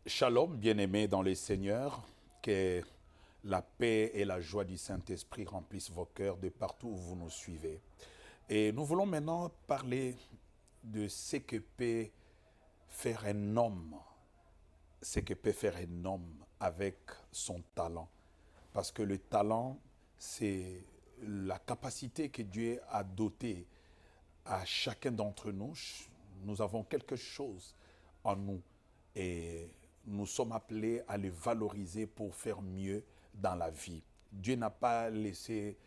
Shalom, bien-aimés dans les Seigneurs, que la paix et la joie du Saint-Esprit remplissent vos cœurs de partout où vous nous suivez. Et nous voulons maintenant parler de ce que peut faire un homme, ce que peut faire un homme avec son talent. Parce que le talent, c'est la capacité que Dieu a dotée à chacun d'entre nous. Nous avons quelque chose en nous et nous sommes appelés à le valoriser pour faire mieux dans la vie. Dieu n'a pas laissé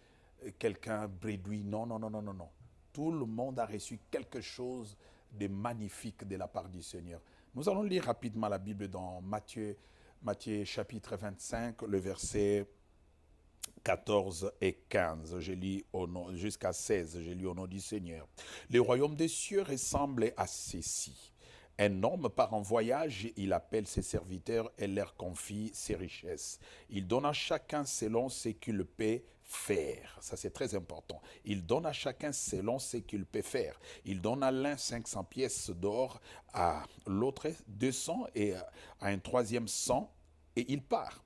quelqu'un bredouille. Non, non, non, non, non, non. Tout le monde a reçu quelque chose de magnifique de la part du Seigneur. Nous allons lire rapidement la Bible dans Matthieu chapitre 25, le verset 14 et 15, je lis jusqu'à 16, je lis au nom du Seigneur. Le royaume des cieux ressemble à ceci. Un homme part en voyage, il appelle ses serviteurs et leur confie ses richesses. Il donne à chacun selon ce qu'il peut faire. Ça, c'est très important. Il donne à chacun selon ce qu'il peut faire. Il donne à l'un 500 pièces d'or, à l'autre 200 et à un troisième 100, et il part.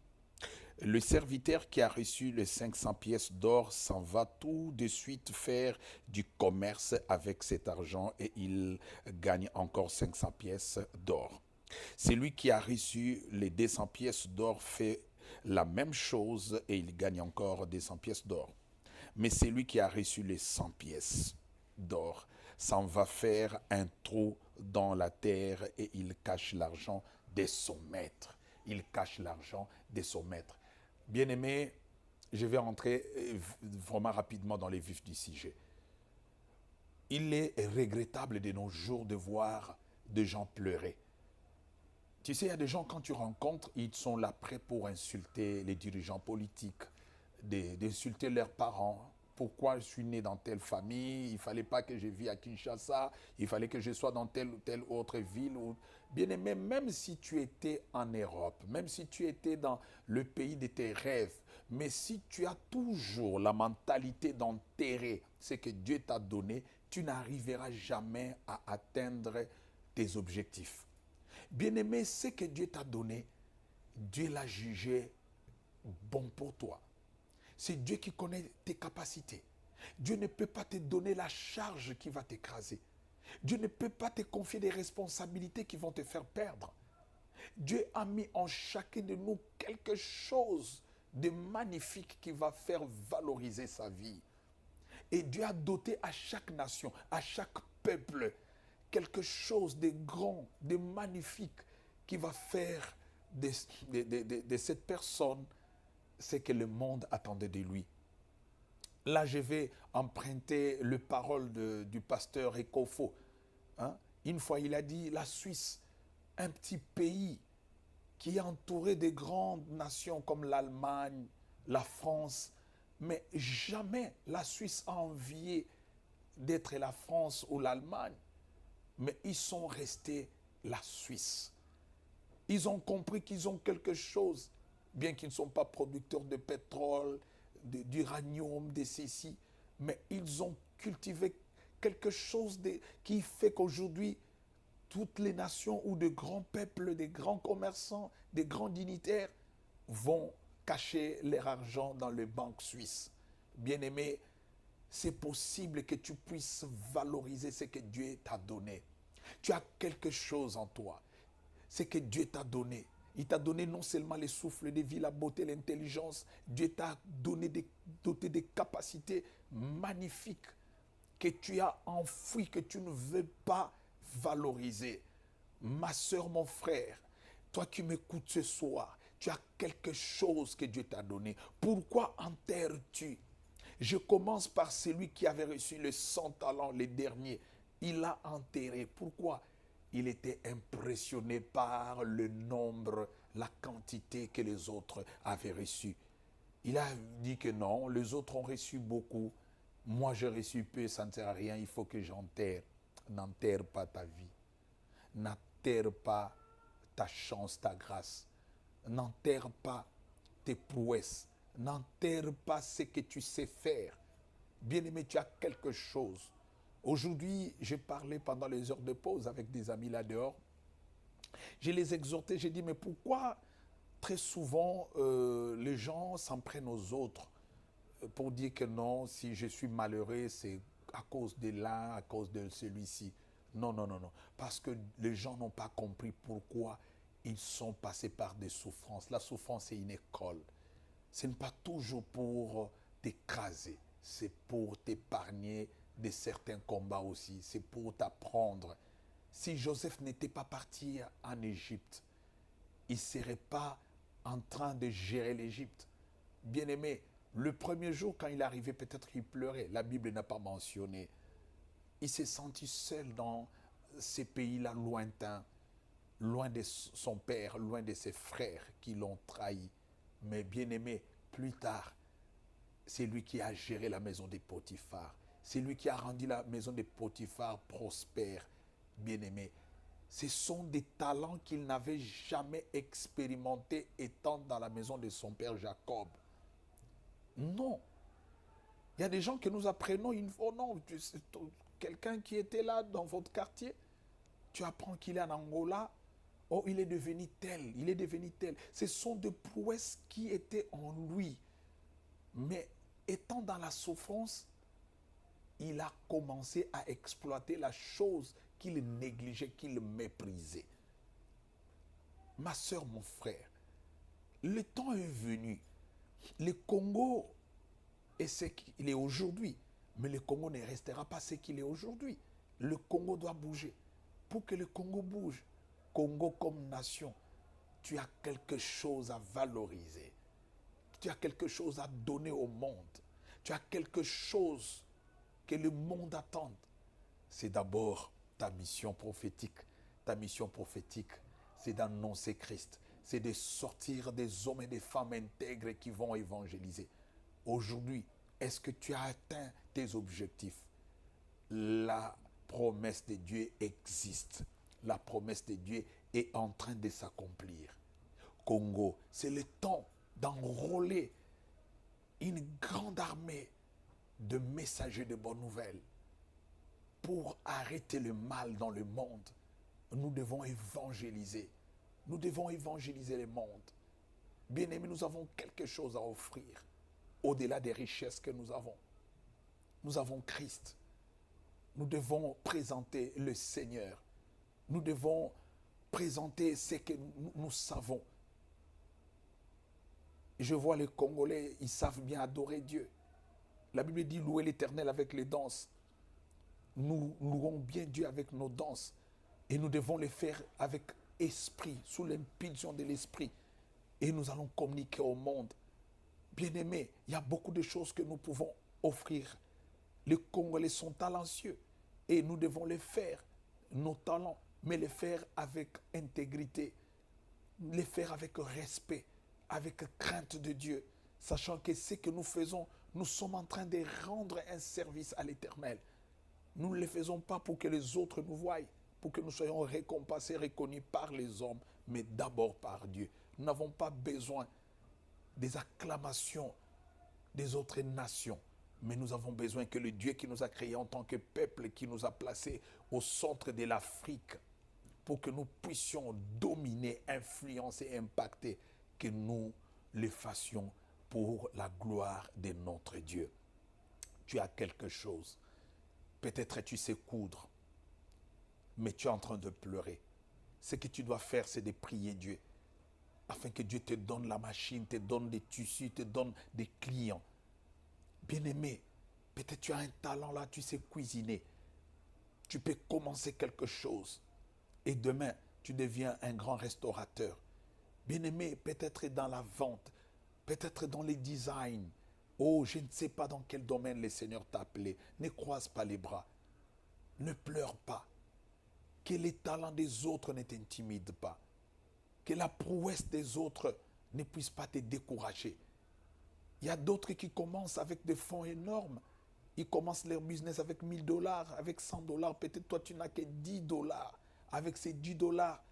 Le serviteur qui a reçu les 500 pièces d'or s'en va tout de suite faire du commerce avec cet argent et il gagne encore 500 pièces d'or. Celui qui a reçu les 200 pièces d'or fait la même chose et il gagne encore 200 pièces d'or. Mais celui qui a reçu les 100 pièces d'or s'en va faire un trou dans la terre et il cache l'argent de son maître. Il cache l'argent de son maître. Bien-aimé, je vais entrer vraiment rapidement dans les vifs du sujet. Il est regrettable de nos jours de voir des gens pleurer. Tu sais, il y a des gens, quand tu rencontres, ils sont là prêts pour insulter les dirigeants politiques, d'insulter leurs parents. Pourquoi je suis né dans telle famille, il ne fallait pas que je vive à Kinshasa, il fallait que je sois dans telle ou telle autre ville. Bien aimé, même si tu étais en Europe, même si tu étais dans le pays de tes rêves, mais si tu as toujours la mentalité d'enterrer ce que Dieu t'a donné, tu n'arriveras jamais à atteindre tes objectifs. Bien-aimé, ce que Dieu t'a donné, Dieu l'a jugé bon pour toi. C'est Dieu qui connaît tes capacités. Dieu ne peut pas te donner la charge qui va t'écraser. Dieu ne peut pas te confier des responsabilités qui vont te faire perdre. Dieu a mis en chacun de nous quelque chose de magnifique qui va faire valoriser sa vie. Et Dieu a doté à chaque nation, à chaque peuple, quelque chose de grand, de magnifique, qui va faire de cette personne ce que le monde attendait de lui. Là, je vais emprunter les paroles du pasteur Ekofo. Hein? Une fois, il a dit, la Suisse, un petit pays qui est entouré de grandes nations comme l'Allemagne, la France, mais jamais la Suisse a envié d'être la France ou l'Allemagne, mais ils sont restés la Suisse. Ils ont compris qu'ils ont quelque chose, bien qu'ils ne sont pas producteurs de pétrole, d'uranium, de ceci, mais ils ont cultivé quelque chose qui fait qu'aujourd'hui, toutes les nations ou de grands peuples, des grands commerçants, des grands dignitaires vont cacher leur argent dans les banques suisses. Bien-aimé, c'est possible que tu puisses valoriser ce que Dieu t'a donné. Tu as quelque chose en toi. C'est que Dieu t'a donné. Il t'a donné non seulement les souffles de vie, la beauté, l'intelligence. Dieu t'a doté des capacités magnifiques que tu as enfouies, que tu ne veux pas valoriser. Ma soeur, mon frère, toi qui m'écoutes ce soir, tu as quelque chose que Dieu t'a donné. Pourquoi enterres-tu? Je commence par celui qui avait reçu les 100 talents, les derniers. Il l'a enterré. Pourquoi? Il était impressionné par le nombre, la quantité que les autres avaient reçu. Il a dit que non, les autres ont reçu beaucoup. Moi, j'ai reçu peu, ça ne sert à rien, il faut que j'enterre. N'enterre pas ta vie. N'enterre pas ta chance, ta grâce. N'enterre pas tes prouesses. N'enterre pas ce que tu sais faire. Bien-aimé, tu as quelque chose. Aujourd'hui, j'ai parlé pendant les heures de pause avec des amis là dehors. Je les exhortais, j'ai dit, mais pourquoi très souvent les gens s'en prennent aux autres pour dire que non, si je suis malheureux, c'est à cause de l'un, à cause de celui-ci. Non, non, non, non. Parce que les gens n'ont pas compris pourquoi ils sont passés par des souffrances. La souffrance est une école. Ce n'est pas toujours pour t'écraser, c'est pour t'épargner de certains combats aussi. C'est pour t'apprendre. Si Joseph n'était pas parti en Égypte, il ne serait pas en train de gérer l'Égypte. Bien aimé, le premier jour, quand il est arrivé, peut-être qu'il pleurait. La Bible n'a pas mentionné. Il s'est senti seul dans ces pays-là lointains, loin de son père, loin de ses frères qui l'ont trahi. Mais bien aimé, plus tard, c'est lui qui a géré la maison des Potiphar. C'est lui qui a rendu la maison des Potiphar prospère, bien aimé. Ce sont des talents qu'il n'avait jamais expérimentés étant dans la maison de son père Jacob. Non. Il y a des gens que nous apprenons une fois, non, quelqu'un qui était là dans votre quartier, tu apprends qu'il est en Angola, oh, il est devenu tel, il est devenu tel. Ce sont des prouesses qui étaient en lui. Mais étant dans la souffrance, il a commencé à exploiter la chose qu'il négligeait, qu'il méprisait. Ma soeur, mon frère, le temps est venu. Le Congo est ce qu'il est aujourd'hui. Mais le Congo ne restera pas ce qu'il est aujourd'hui. Le Congo doit bouger. Pour que le Congo bouge, Congo comme nation, tu as quelque chose à valoriser. Tu as quelque chose à donner au monde. Tu as quelque chose que le monde attend. C'est d'abord ta mission prophétique. Ta mission prophétique, c'est d'annoncer Christ. C'est de sortir des hommes et des femmes intègres qui vont évangéliser. Aujourd'hui, est-ce que tu as atteint tes objectifs? La promesse de Dieu existe. La promesse de Dieu est en train de s'accomplir. Congo, c'est le temps d'enrôler une grande armée de messagers de bonnes nouvelles pour arrêter le mal dans le monde. Nous devons évangéliser. Nous devons évangéliser le monde. Bien-aimés, nous avons quelque chose à offrir au-delà des richesses que nous avons. Nous avons Christ. Nous devons présenter le Seigneur. Nous devons présenter ce que nous savons. Je vois les Congolais, ils savent bien adorer Dieu. La Bible dit louer l'Éternel avec les danses. Nous louons bien Dieu avec nos danses. Et nous devons les faire avec esprit, sous l'impulsion de l'esprit. Et nous allons communiquer au monde. Bien-aimés, il y a beaucoup de choses que nous pouvons offrir. Les Congolais sont talentueux. Et nous devons les faire, nos talents, mais les faire avec intégrité. Les faire avec respect, avec crainte de Dieu. Sachant que ce que nous faisons, nous sommes en train de rendre un service à l'Éternel. Nous ne le faisons pas pour que les autres nous voient, pour que nous soyons récompensés, reconnus par les hommes, mais d'abord par Dieu. Nous n'avons pas besoin des acclamations des autres nations, mais nous avons besoin que le Dieu qui nous a créés en tant que peuple, qui nous a placés au centre de l'Afrique, pour que nous puissions dominer, influencer, impacter, que nous le fassions pour la gloire de notre Dieu. Tu as quelque chose. Peut-être tu sais coudre, mais tu es en train de pleurer. Ce que tu dois faire, c'est de prier Dieu, afin que Dieu te donne la machine, te donne des tissus, te donne des clients. Bien-aimé, peut-être tu as un talent là, tu sais cuisiner. Tu peux commencer quelque chose. Et demain, tu deviens un grand restaurateur. Bien-aimé, peut-être dans la vente, peut-être dans les designs. Oh, je ne sais pas dans quel domaine le Seigneur t'a appelé. Ne croise pas les bras. Ne pleure pas. Que les talents des autres ne t'intimident pas. Que la prouesse des autres ne puisse pas te décourager. Il y a d'autres qui commencent avec des fonds énormes. Ils commencent leur business avec 1000 dollars, avec 100 dollars. Peut-être toi, tu n'as que 10 dollars. Avec ces 10 dollars,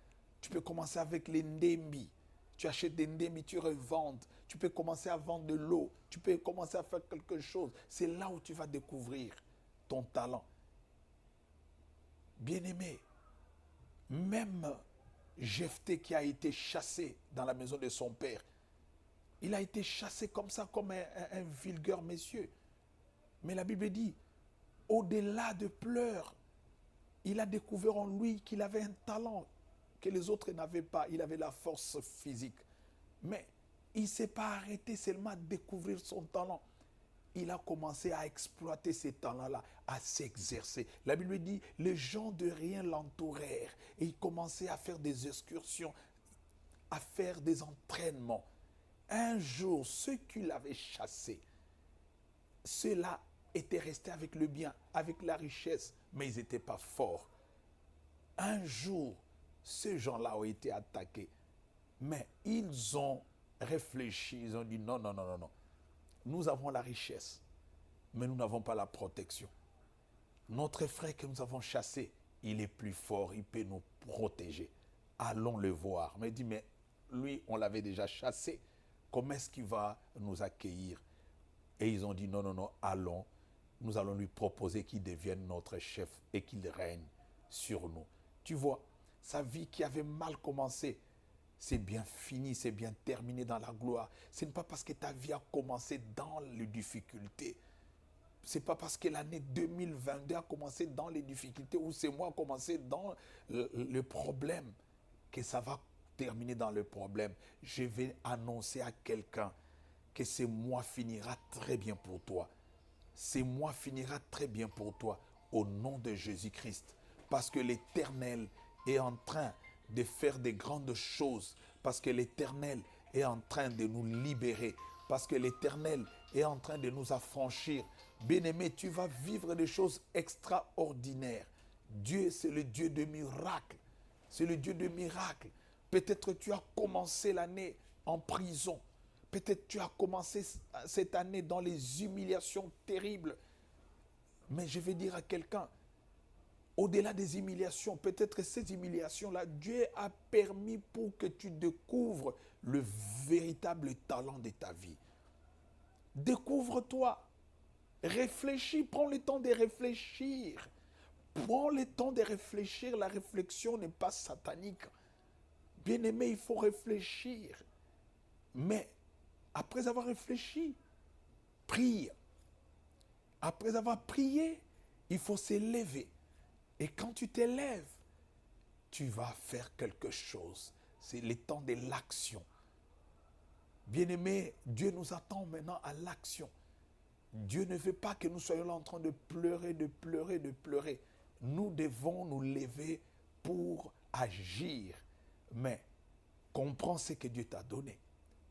tu peux commencer avec les ndembi. Tu achètes des ndembi, tu revends. Tu peux commencer à vendre de l'eau. Tu peux commencer à faire quelque chose. C'est là où tu vas découvrir ton talent. Bien-aimé, même Jephthé qui a été chassé dans la maison de son père. Il a été chassé comme ça, comme un vulgaire monsieur. Mais la Bible dit, au-delà de pleurs, il a découvert en lui qu'il avait un talent que les autres n'avaient pas. Il avait la force physique. Mais il ne s'est pas arrêté seulement à découvrir son talent. Il a commencé à exploiter ces talents-là, à s'exercer. La Bible dit, les gens de rien l'entourèrent. Et il commençait à faire des excursions, à faire des entraînements. Un jour, ceux qui l'avaient chassé, ceux-là étaient restés avec le bien, avec la richesse, mais ils n'étaient pas forts. Un jour, ces gens-là ont été attaqués. Mais ils ont réfléchi, ils ont dit non, non, non, non, non. Nous avons la richesse, mais nous n'avons pas la protection. Notre frère que nous avons chassé, il est plus fort, il peut nous protéger. Allons le voir. Mais il dit, mais lui, on l'avait déjà chassé. Comment est-ce qu'il va nous accueillir? Et ils ont dit, non, non, non, allons. Nous allons lui proposer qu'il devienne notre chef et qu'il règne sur nous. Tu vois, sa vie qui avait mal commencé, c'est bien fini, c'est bien terminé dans la gloire. Ce n'est pas parce que ta vie a commencé dans les difficultés. Ce n'est pas parce que l'année 2022 a commencé dans les difficultés ou ce mois a commencé dans le problème que ça va terminer dans le problème. Je vais annoncer à quelqu'un que ce mois finira très bien pour toi. Ce mois finira très bien pour toi au nom de Jésus-Christ. Parce que l'Éternel est en train de faire des grandes choses. Parce que l'Éternel est en train de nous libérer. Parce que l'Éternel est en train de nous affranchir. Bien-aimé, tu vas vivre des choses extraordinaires. Dieu, c'est le Dieu de miracles. C'est le Dieu de miracles. Peut-être tu as commencé l'année en prison. Peut-être tu as commencé cette année dans les humiliations terribles. Mais je vais dire à quelqu'un, au-delà des humiliations, peut-être que ces humiliations-là, Dieu a permis pour que tu découvres le véritable talent de ta vie. Découvre-toi. Réfléchis, prends le temps de réfléchir. Prends le temps de réfléchir. La réflexion n'est pas satanique. Bien-aimé, il faut réfléchir. Mais après avoir réfléchi, prie. Après avoir prié, il faut s'élever. Et quand tu t'élèves, tu vas faire quelque chose. C'est le temps de l'action. Bien-aimé, Dieu nous attend maintenant à l'action. Dieu ne veut pas que nous soyons là en train de pleurer, de pleurer, de pleurer. Nous devons nous lever pour agir. Mais comprends ce que Dieu t'a donné.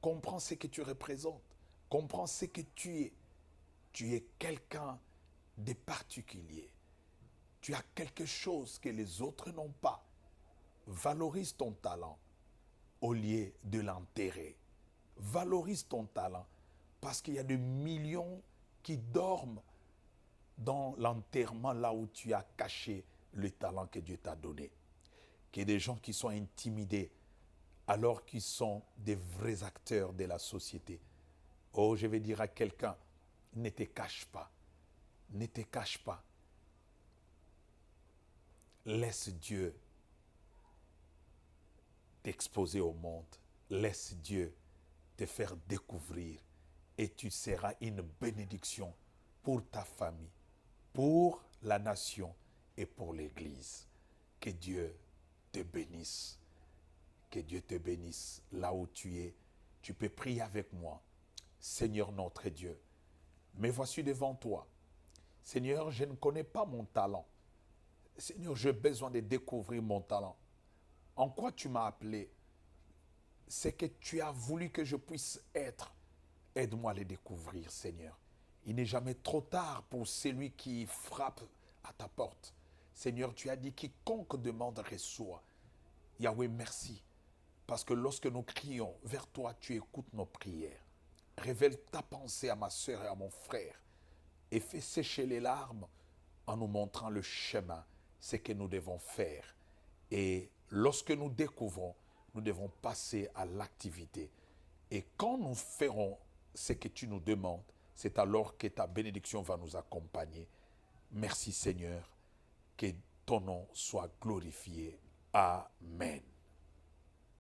Comprends ce que tu représentes. Comprends ce que tu es. Tu es quelqu'un de particulier. Tu as quelque chose que les autres n'ont pas. Valorise ton talent au lieu de l'enterrer. Valorise ton talent parce qu'il y a des millions qui dorment dans l'enterrement là où tu as caché le talent que Dieu t'a donné. Qu'il y ait des gens qui sont intimidés alors qu'ils sont des vrais acteurs de la société. Oh, je vais dire à quelqu'un, ne te cache pas. Ne te cache pas. Laisse Dieu t'exposer au monde. Laisse Dieu te faire découvrir et tu seras une bénédiction pour ta famille, pour la nation et pour l'Église. Que Dieu te bénisse. Que Dieu te bénisse là où tu es. Tu peux prier avec moi. Seigneur notre Dieu, me voici devant toi. Seigneur, je ne connais pas mon talent. Seigneur, j'ai besoin de découvrir mon talent. En quoi tu m'as appelé? C'est que tu as voulu que je puisse être. Aide-moi à le découvrir, Seigneur. Il n'est jamais trop tard pour celui qui frappe à ta porte. Seigneur, tu as dit quiconque demande reçoit. Yahweh, merci. Parce que lorsque nous crions vers toi, tu écoutes nos prières. Révèle ta pensée à ma soeur et à mon frère. Et fais sécher les larmes en nous montrant le chemin, ce que nous devons faire. Et lorsque nous découvrons, nous devons passer à l'activité. Et quand nous ferons ce que tu nous demandes, c'est alors que ta bénédiction va nous accompagner. Merci Seigneur, que ton nom soit glorifié. Amen.